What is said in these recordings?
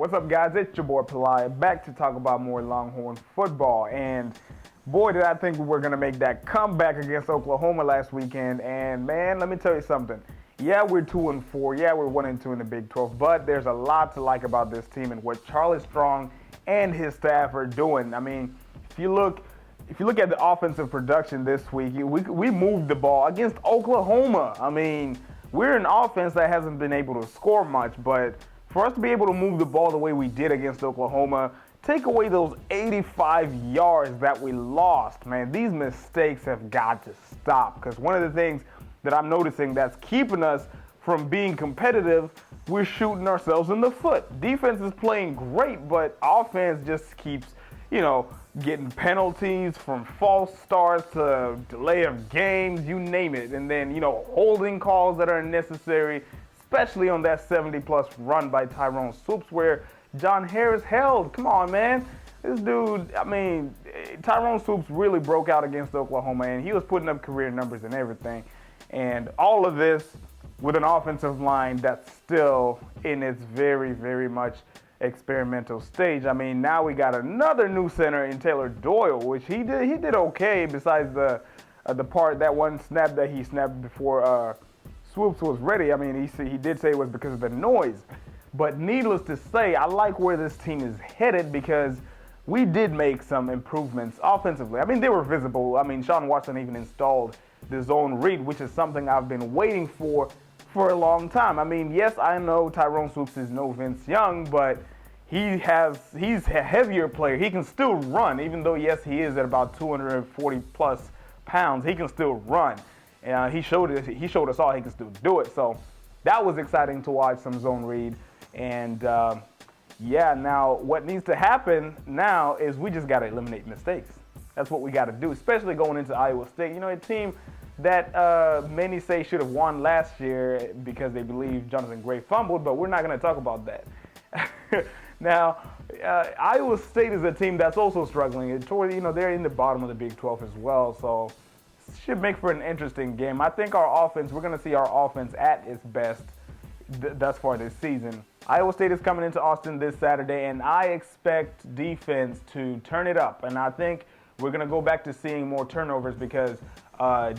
What's up, guys? It's your boy Pelaya, back to talk about more Longhorn football. And boy, did I think we were going to make that comeback against Oklahoma last weekend. And man, let me tell you something. Yeah, we're 2-4. Yeah, we're 1-2 in the Big 12. But there's a lot to like about this team and what Charlie Strong and his staff are doing. I mean, if you look at the offensive production this week, we moved the ball against Oklahoma. I mean, we're an offense that hasn't been able to score much, but for us to be able to move the ball the way we did against Oklahoma, take away those 85 yards that we lost, man, these mistakes have got to stop. Because one of the things that I'm noticing that's keeping us from being competitive, we're shooting ourselves in the foot. Defense is playing great, but offense just keeps, getting penalties from false starts to delay of games, you name it. And then, holding calls that are unnecessary, especially on that 70-plus run by Tyrone Swoops where John Harris held. Come on, man. This dude, Tyrone Swoops really broke out against Oklahoma, and he was putting up career numbers and everything. And all of this with an offensive line that's still in its very, very much experimental stage. I mean, now we got another new center in Taylor Doyle, which he did okay besides the one snap that he snapped before Swoops was ready. I mean, he did say it was because of the noise. But needless to say, I like where this team is headed because we did make some improvements offensively. I mean, they were visible. I mean, Sean Watson even installed the zone read, which is something I've been waiting for a long time. I mean, yes, I know Tyrone Swoops is no Vince Young, but he's a heavier player. He can still run, even though, yes, he is at about 240-plus pounds. He can still run. He showed us all he can still do it. So that was exciting to watch, some zone read. And, now what needs to happen now is we just got to eliminate mistakes. That's what we got to do, especially going into Iowa State. A team that many say should have won last year because they believe Jonathan Gray fumbled, but we're not going to talk about that. Now, Iowa State is a team that's also struggling. They're in the bottom of the Big 12 as well, so should make for an interesting game. I think we're going to see our offense at its best thus far this season. Iowa State is coming into Austin this Saturday, and I expect defense to turn it up. And I think we're going to go back to seeing more turnovers because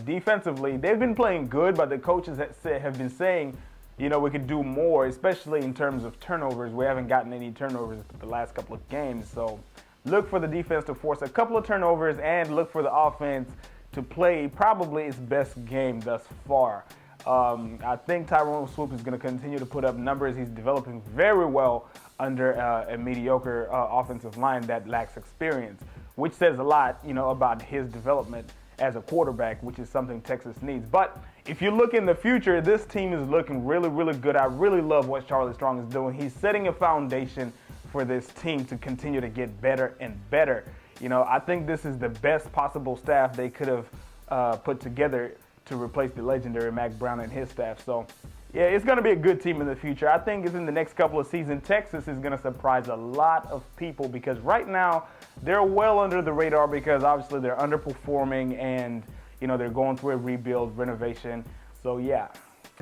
defensively, they've been playing good, but the coaches have been saying, we could do more, especially in terms of turnovers. We haven't gotten any turnovers the last couple of games. So look for the defense to force a couple of turnovers and look for the offense to play probably its best game thus far. I think Tyrone Swoops is going to continue to put up numbers. He's developing very well under a mediocre offensive line that lacks experience, which says a lot, about his development as a quarterback, which is something Texas needs. But if you look in the future, this team is looking really, really good. I really love what Charlie Strong is doing. He's setting a foundation for this team to continue to get better and better. I think this is the best possible staff they could have put together to replace the legendary Mac Brown and his staff. So, yeah, it's going to be a good team in the future. I think in the next couple of seasons, Texas is going to surprise a lot of people because right now they're well under the radar because obviously they're underperforming and, they're going through a rebuild, renovation. So, yeah.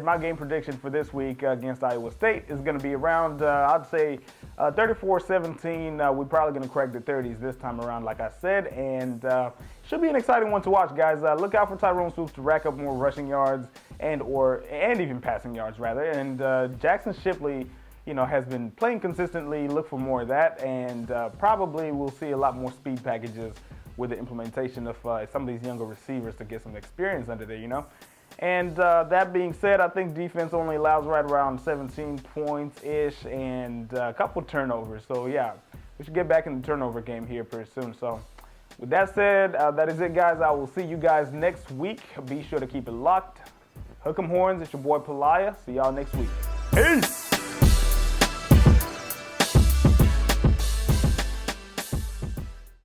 My game prediction for this week against Iowa State is going to be around, I'd say, 34-17. We're probably going to crack the 30s this time around, like I said, and should be an exciting one to watch, guys. Look out for Tyrone Swoops to rack up more rushing yards and even passing yards, rather. And Jackson Shipley, has been playing consistently. Look for more of that, and probably we'll see a lot more speed packages with the implementation of some of these younger receivers to get some experience under there, And that being said, I think defense only allows right around 17 points-ish and a couple turnovers. So, yeah, we should get back in the turnover game here pretty soon. So, with that said, that is it, guys. I will see you guys next week. Be sure to keep it locked. Hook 'em horns. It's your boy Pelaya. See y'all next week. Peace!